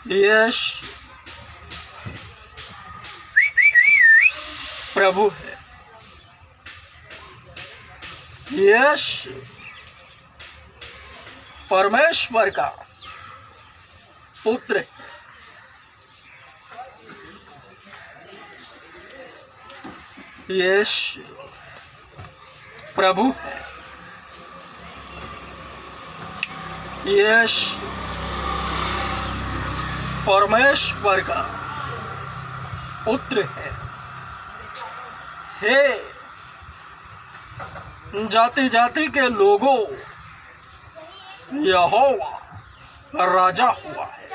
यश प्रभु है, यश परमेश्वर का पुत्र है, यश प्रभु है, यश परमेश्वर का पुत्र है। हे जाति जाति के लोगों, यहोवा राजा हुआ है।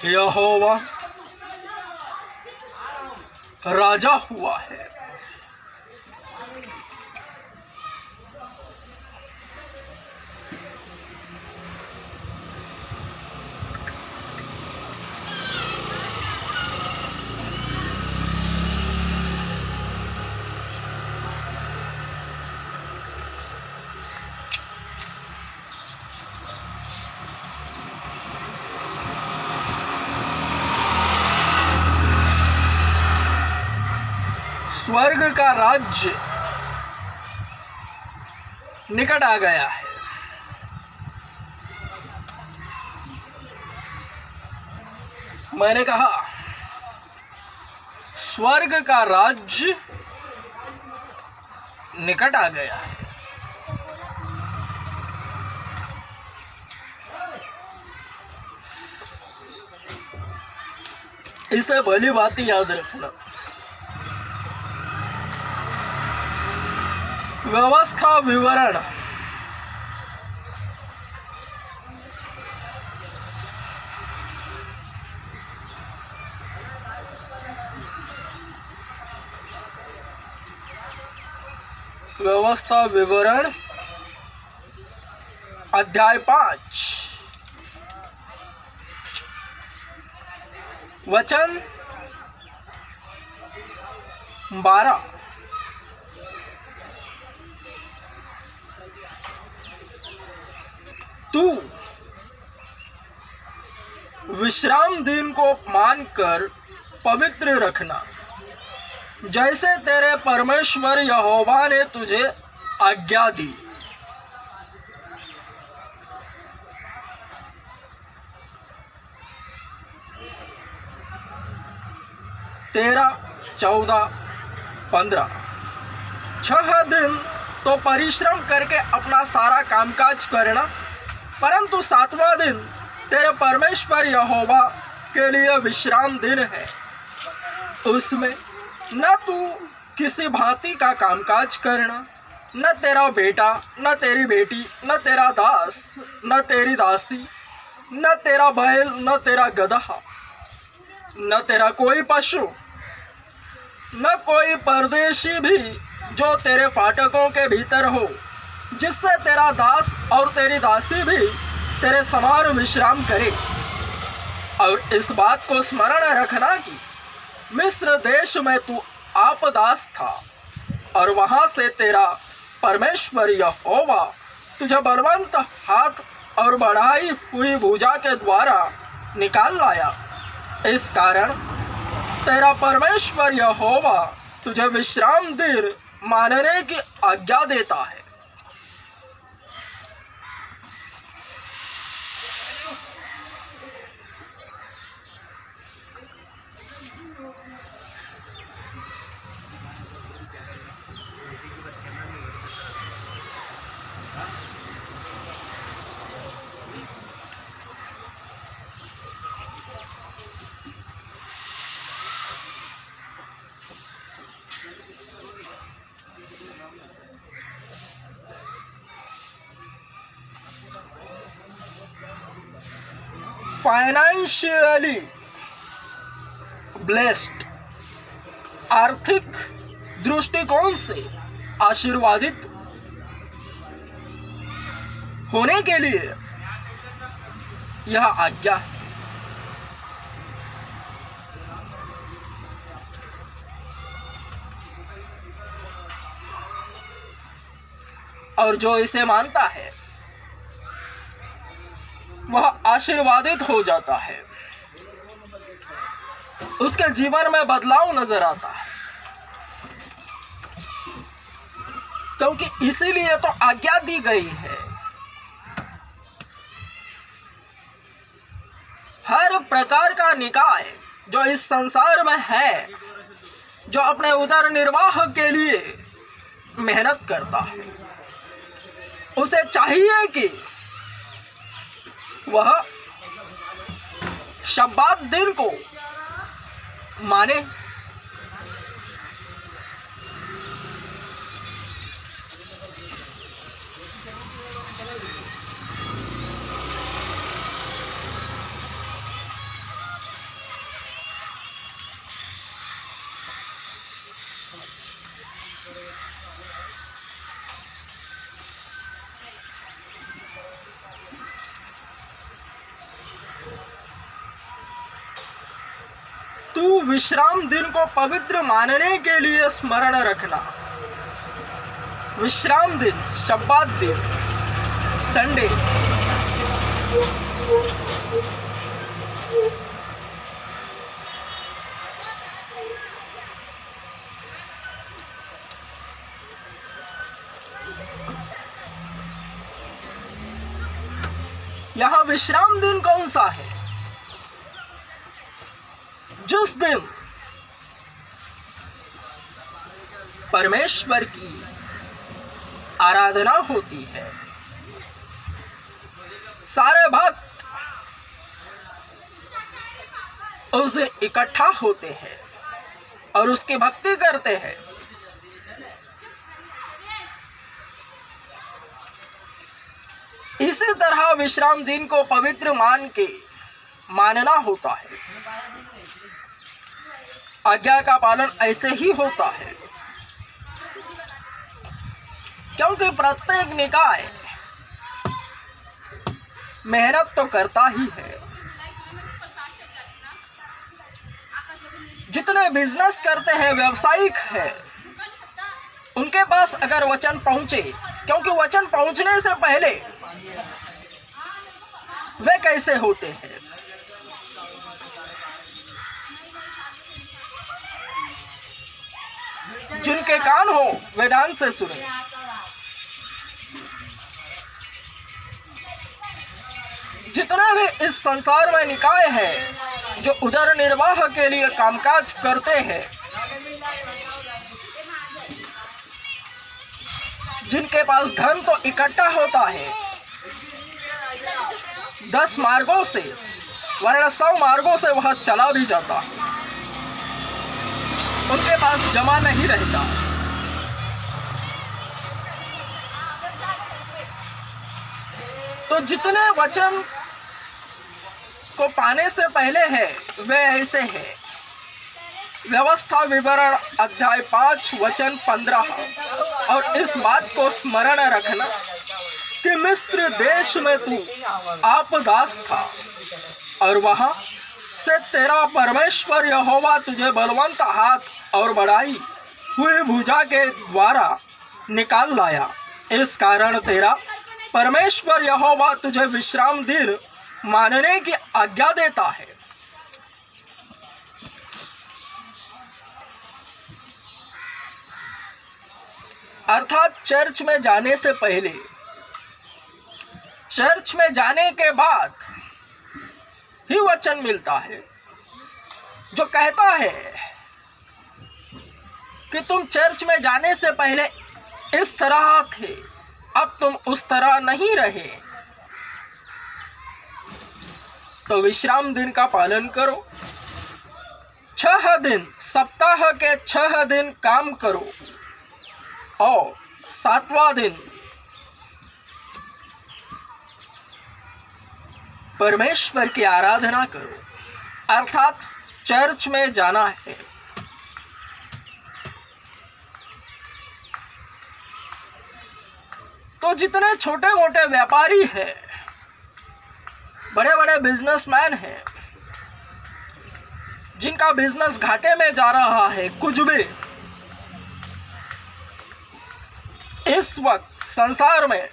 यहोवा राजा हुआ है। स्वर्ग का राज्य निकट आ गया है। मैंने कहा स्वर्ग का राज्य निकट आ गया है। इसे भली बात याद रखना। व्यवस्था विवरण व्यवस्था विवरण अध्याय 5 वचन 12। तू विश्राम दिन को मानकर पवित्र रखना, जैसे तेरे परमेश्वर यहोवा ने तुझे आज्ञा दी। तेरह 14 15 6 दिन तो परिश्रम करके अपना सारा कामकाज करना, परंतु 7वां दिन तेरे परमेश्वर यहोवा के लिए विश्राम दिन है। उसमें न तू किसी भांति का कामकाज करना, न तेरा बेटा, न तेरी बेटी, न तेरा दास, न तेरी दासी, न तेरा बैल, न तेरा गदहा, न तेरा कोई पशु, न कोई परदेशी भी जो तेरे फाटकों के भीतर हो, जिससे तेरा दास और तेरी दासी भी तेरे समान विश्राम करे। और इस बात को स्मरण रखना कि मिस्र देश में तू आप दास था, और वहां से तेरा परमेश्वर यहोवा तुझे बलवंत हाथ और बढ़ाई हुई भुजा के द्वारा निकाल लाया। इस कारण तेरा परमेश्वर यहोवा तुझे विश्राम दिन मानने की आज्ञा देता है। फाइनेंशियली ब्लेस्ड, आर्थिक दृष्टिकोण से आशीर्वादित होने के लिए यह आज्ञा है। और जो इसे मानता है वह आशीर्वादित हो जाता है, उसके जीवन में बदलाव नजर आता है। क्योंकि इसीलिए तो आज्ञा दी गई है, हर प्रकार का निकाय जो इस संसार में है, जो अपने उदर निर्वाह के लिए मेहनत करता है, उसे चाहिए कि वह शब्बात दिन को माने। तू विश्राम दिन को पवित्र मानने के लिए स्मरण रखना। विश्राम दिन, शब्बात दिन, संडे, यहां विश्राम दिन कौन सा है? जिस दिन परमेश्वर की आराधना होती है, सारे भक्त उस दिन इकट्ठा होते हैं और उसकी भक्ति करते हैं। इसी तरह विश्राम दिन को पवित्र मानना होता है। आज्ञा का पालन ऐसे ही होता है, क्योंकि प्रत्येक निकाय मेहनत तो करता ही है। जितने बिजनेस करते हैं, व्यवसायिक है, उनके पास अगर वचन पहुंचे, क्योंकि वचन पहुंचने से पहले वे कैसे होते हैं? जिनके कान हो वे ध्यान से सुने। जितने भी इस संसार में निकाय हैं जो उदर निर्वाह के लिए कामकाज करते हैं, जिनके पास धन तो इकट्ठा होता है 10 मार्गों से, वरना 100 मार्गों से वह चला भी जाता है, उनके पास जमा नहीं रहता। तो जितने वचन को पाने से पहले है वे ऐसे हैं। व्यवस्था विवरण अध्याय 5 वचन 15। और इस बात को स्मरण रखना कि मिस्र देश में तू आपदास था और वहां से तेरा परमेश्वर यहोवा तुझे बलवंत हाथ और बढ़ाई हुई भुजा के द्वारा निकाल लाया। इस कारण तेरा परमेश्वर यहोवा तुझे विश्राम दिन मानने की आज्ञा देता है। अर्थात चर्च में जाने से पहले, चर्च में जाने के बाद ही वचन मिलता है, जो कहता है कि तुम चर्च में जाने से पहले इस तरह थे, अब तुम उस तरह नहीं रहे। तो विश्राम दिन का पालन करो। 6 दिन, सप्ताह के 6 दिन काम करो और 7वां दिन परमेश्वर की आराधना करो, अर्थात चर्च में जाना है। तो जितने छोटे मोटे व्यापारी हैं, बड़े बड़े बिजनेसमैन हैं, जिनका बिजनेस घाटे में जा रहा है, कुछ भी, इस वक्त संसार में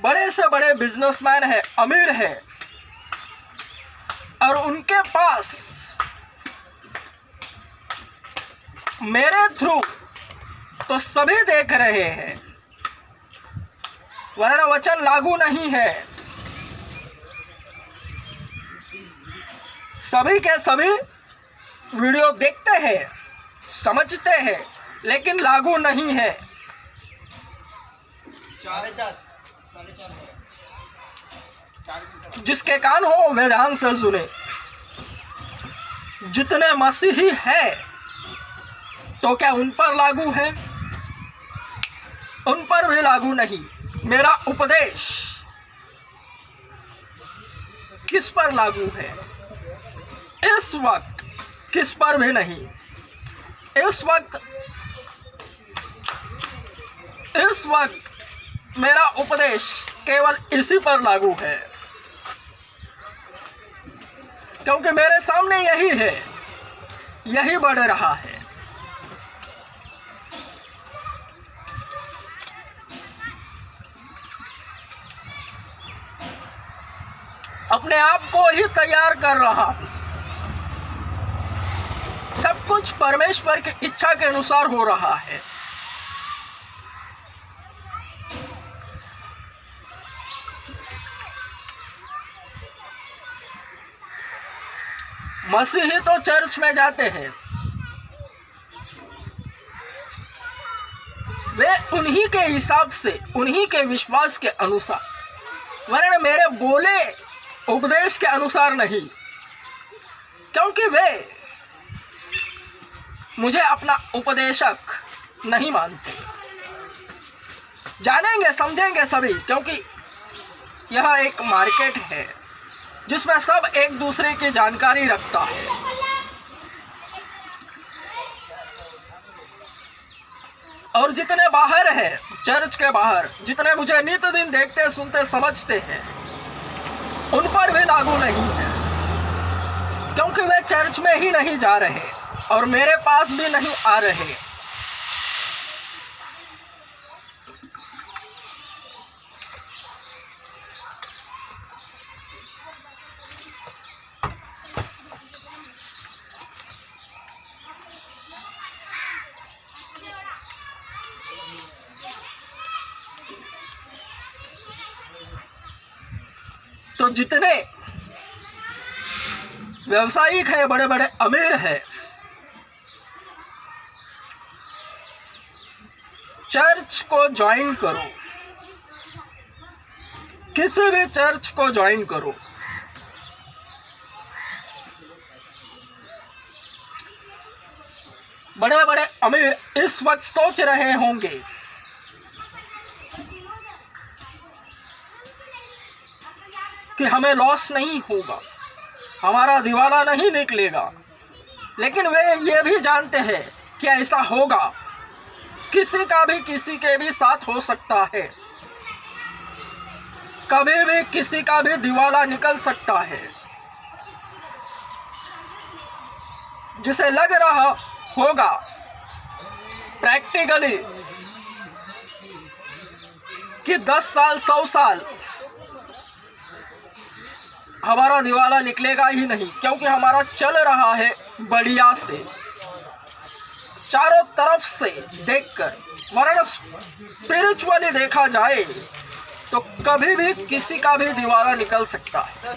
बड़े से बड़े बिजनेसमैन हैं, अमीर हैं, और उनके पास मेरे थ्रू तो सभी देख रहे हैं, वर्ण वचन लागू नहीं है। सभी के सभी वीडियो देखते हैं, समझते हैं, लेकिन लागू नहीं है। जिसके कान हो वे ध्यान से सुने। जितने मसीही है तो क्या उन पर लागू है? उन पर भी लागू नहीं। मेरा उपदेश किस पर लागू है? इस वक्त किस पर भी नहीं। इस वक्त मेरा उपदेश केवल इसी पर लागू है, क्योंकि मेरे सामने यही है, यही बढ़ रहा है। अपने आप को ही तैयार कर रहा हूं। सब कुछ परमेश्वर की इच्छा के अनुसार हो रहा है। मसीही तो चर्च में जाते हैं, वे उन्हीं के हिसाब से, उन्हीं के विश्वास के अनुसार, वरना मेरे बोले उपदेश के अनुसार नहीं, क्योंकि वे मुझे अपना उपदेशक नहीं मानते। जानेंगे समझेंगे सभी, क्योंकि यह एक मार्केट है जिसमें सब एक दूसरे की जानकारी रखता है। और जितने बाहर हैं, चर्च के बाहर, जितने मुझे नित दिन देखते सुनते समझते हैं, उन पर भी लागू नहीं है, क्योंकि वे चर्च में ही नहीं जा रहे और मेरे पास भी नहीं आ रहे। तो जितने व्यवसायिक है, बड़े बड़े अमीर है, चर्च को ज्वाइन करो, किसी भी चर्च को ज्वाइन करो। बड़े बड़े अमीर इस वक्त सोच रहे होंगे कि हमें लॉस नहीं होगा, हमारा दिवाला नहीं निकलेगा, लेकिन वे ये भी जानते हैं कि ऐसा होगा। किसी का भी किसी के भी साथ हो सकता है, कभी भी किसी का भी दिवाला निकल सकता है। जिसे लग रहा होगा प्रैक्टिकली कि 10 साल 100 साल हमारा दिवाला निकलेगा ही नहीं, क्योंकि हमारा चल रहा है बढ़िया से, चारों तरफ से देखकर। वरना स्पिरिचुअली देखा जाए तो कभी भी किसी का भी दिवाला निकल सकता है।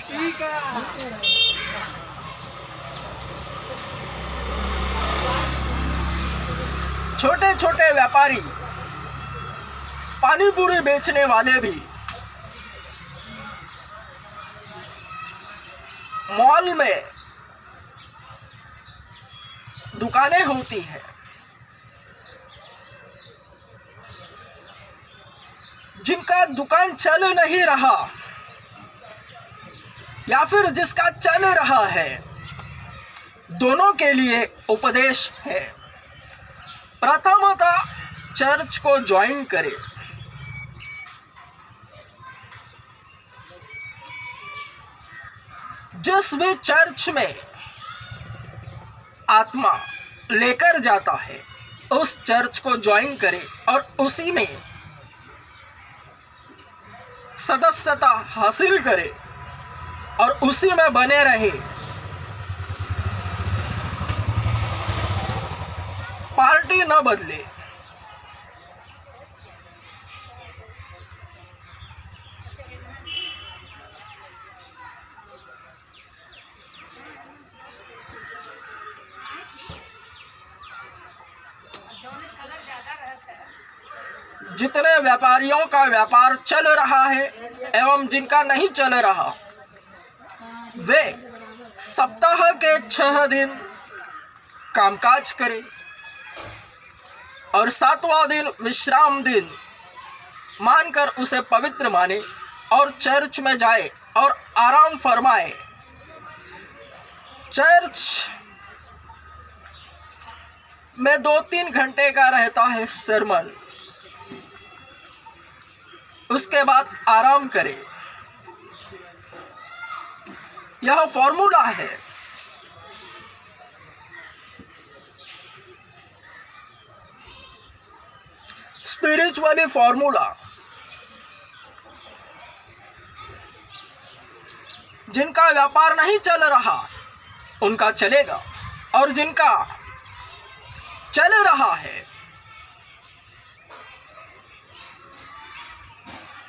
छोटे छोटे व्यापारी, पानी पूरी बेचने वाले भी, मॉल में दुकानें होती हैं, जिनका दुकान चल नहीं रहा या फिर जिसका चल रहा है, दोनों के लिए उपदेश है। प्रथमतः चर्च को ज्वाइन करें। जिस भी चर्च में आत्मा लेकर जाता है, उस चर्च को ज्वाइन करे और उसी में सदस्यता हासिल करे और उसी में बने रहे, पार्टी न बदले। जितने व्यापारियों का व्यापार चल रहा है एवं जिनका नहीं चल रहा, वे सप्ताह के 6 दिन कामकाज करें और 7वां दिन विश्राम दिन मानकर उसे पवित्र माने और चर्च में जाए और आराम फरमाए। चर्च में 2-3 घंटे का रहता है सरमन, उसके बाद आराम करें। यह फॉर्मूला है। Spiritually formula. जिनका व्यापार नहीं चल रहा उनका चलेगा और जिनका चल रहा है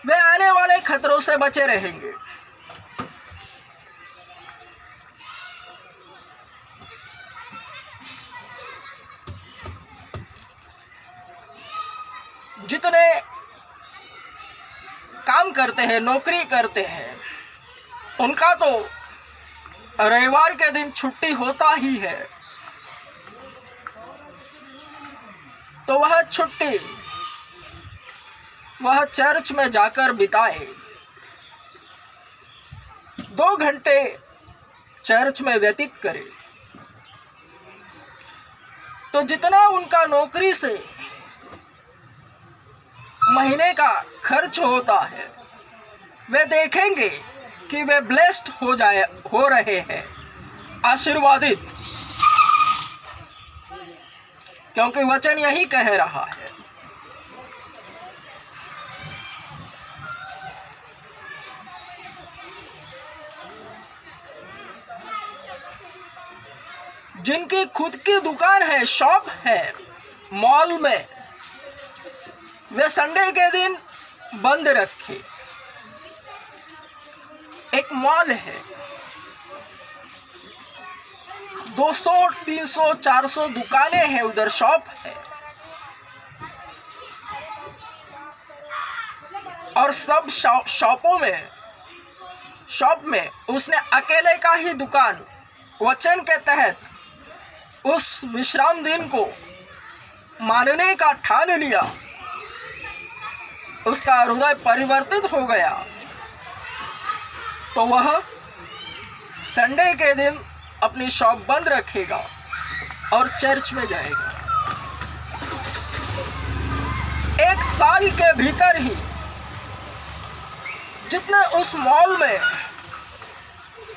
वे आने वाले खतरों से बचे रहेंगे। जितने काम करते हैं, नौकरी करते हैं, उनका तो रविवार के दिन छुट्टी होता ही है, तो वह छुट्टी वह चर्च में जाकर बिताए। 2 घंटे चर्च में व्यतीत करे तो जितना उनका नौकरी से महीने का खर्च होता है वे देखेंगे कि वे ब्लेस्ड हो रहे हैं, आशीर्वादित, क्योंकि वचन यही कह रहा है। जिनकी खुद की दुकान है, शॉप है मॉल में, वे संडे के दिन बंद रखे। एक मॉल है, 200, 300, 400 दुकानें हैं, उधर शॉप है और सब शॉप में उसने अकेले का ही दुकान वचन के तहत उस विश्राम दिन को मानने का ठान लिया। उसका हृदय परिवर्तित हो गया तो वह संडे के दिन अपनी शॉप बंद रखेगा और चर्च में जाएगा। 1 साल के भीतर ही जितने उस मॉल में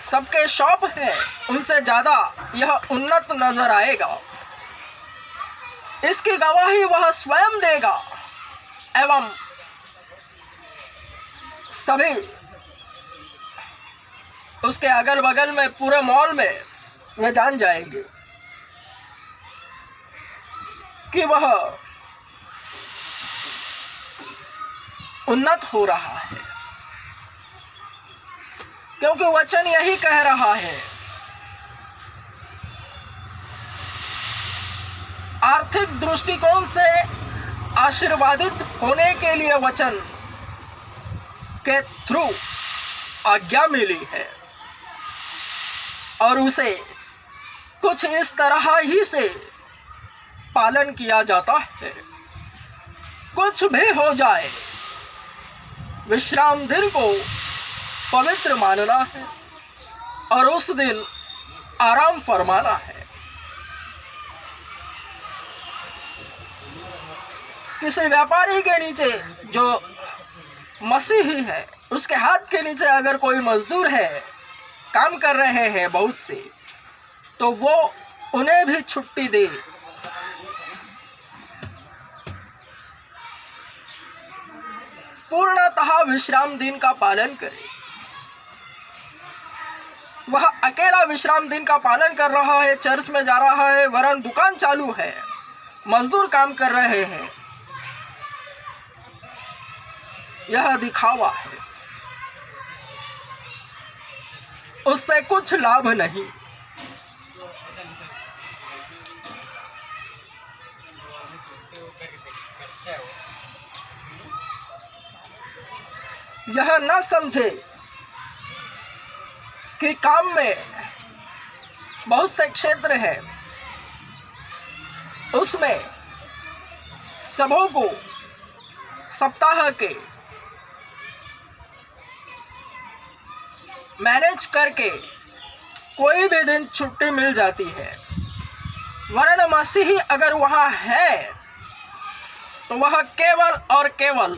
सबके शॉप है उनसे ज्यादा यह उन्नत नजर आएगा। इसकी गवाही वह स्वयं देगा एवं सभी उसके अगल बगल में पूरे मॉल में वे जान जाएंगे कि वह उन्नत हो रहा है, क्योंकि वचन यही कह रहा है। आर्थिक दृष्टिकोण से आशीर्वादित होने के लिए वचन के थ्रू आज्ञा मिली है और उसे कुछ इस तरह ही से पालन किया जाता है। कुछ भी हो जाए, विश्राम दिन को पवित्र मानना है और उस दिन आराम फरमाना है। किसी व्यापारी के नीचे जो मसीही है, उसके हाथ के नीचे अगर कोई मजदूर है, काम कर रहे हैं बहुत से, तो वो उन्हें भी छुट्टी दे पूर्णतः विश्राम दिन का पालन करे। वह अकेला विश्राम दिन का पालन कर रहा है, चर्च में जा रहा है, वरन दुकान चालू है, मजदूर काम कर रहे हैं। यह दिखावा है, उससे कुछ लाभ नहीं। यह न समझे कि काम में बहुत से क्षेत्र है, उसमें सबों को सप्ताह के मैनेज करके कोई भी दिन छुट्टी मिल जाती है, वरन मसीही अगर वहाँ है तो वह केवल और केवल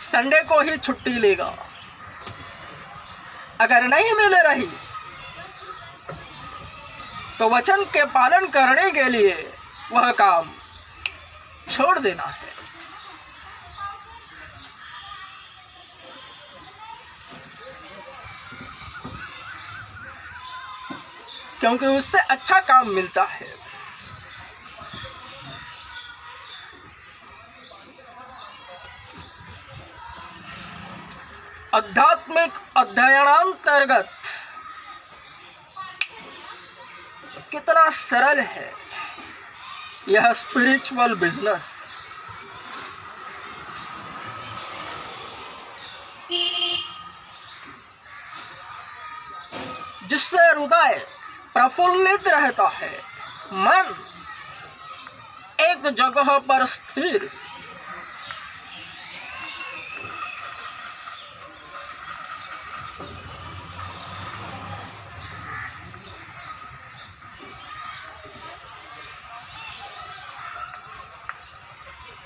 संडे को ही छुट्टी लेगा। अगर नहीं मिल रही तो वचन के पालन करने के लिए वह काम छोड़ देना है। क्योंकि उससे अच्छा काम मिलता है। आध्यात्मिक अध्ययनांतर्गत कितना सरल है यह स्पिरिचुअल बिजनेस। जिससे हृदय प्रफुल्लित रहता है, मन एक जगह पर स्थिर।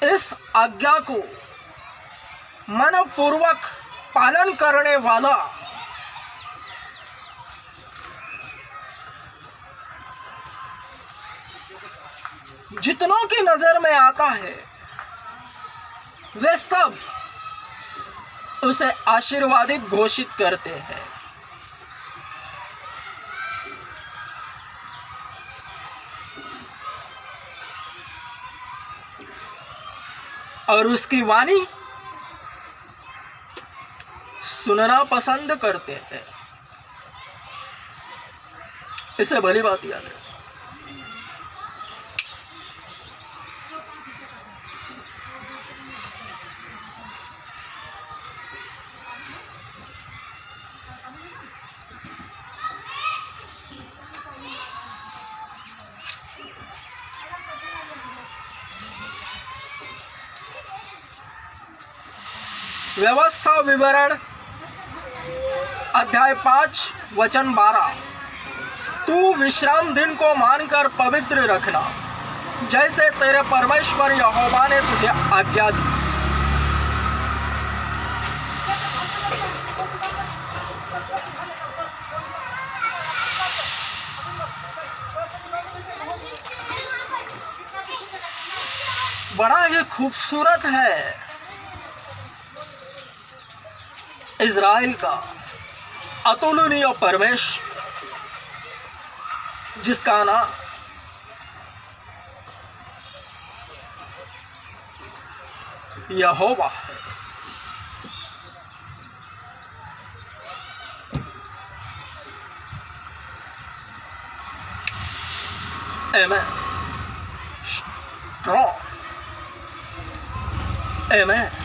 इस आज्ञा को मनपूर्वक पालन करने वाला जितनों की नजर में आता है, वे सब उसे आशीर्वादित घोषित करते हैं। और उसकी वाणी सुनना पसंद करते हैं। इसे भली बात याद रखें। व्यवस्था विवरण अध्याय 5 वचन 12। तू विश्राम दिन को मानकर पवित्र रखना, जैसे तेरे परमेश्वर यहोवा ने तुझे आज्ञा दी। बड़ा ही खूबसूरत है इज़राइल का अतुलनीय परमेश्वर, जिसका नाम यहोवा है। आमेन। स्ट्रॉन्ग। आमेन।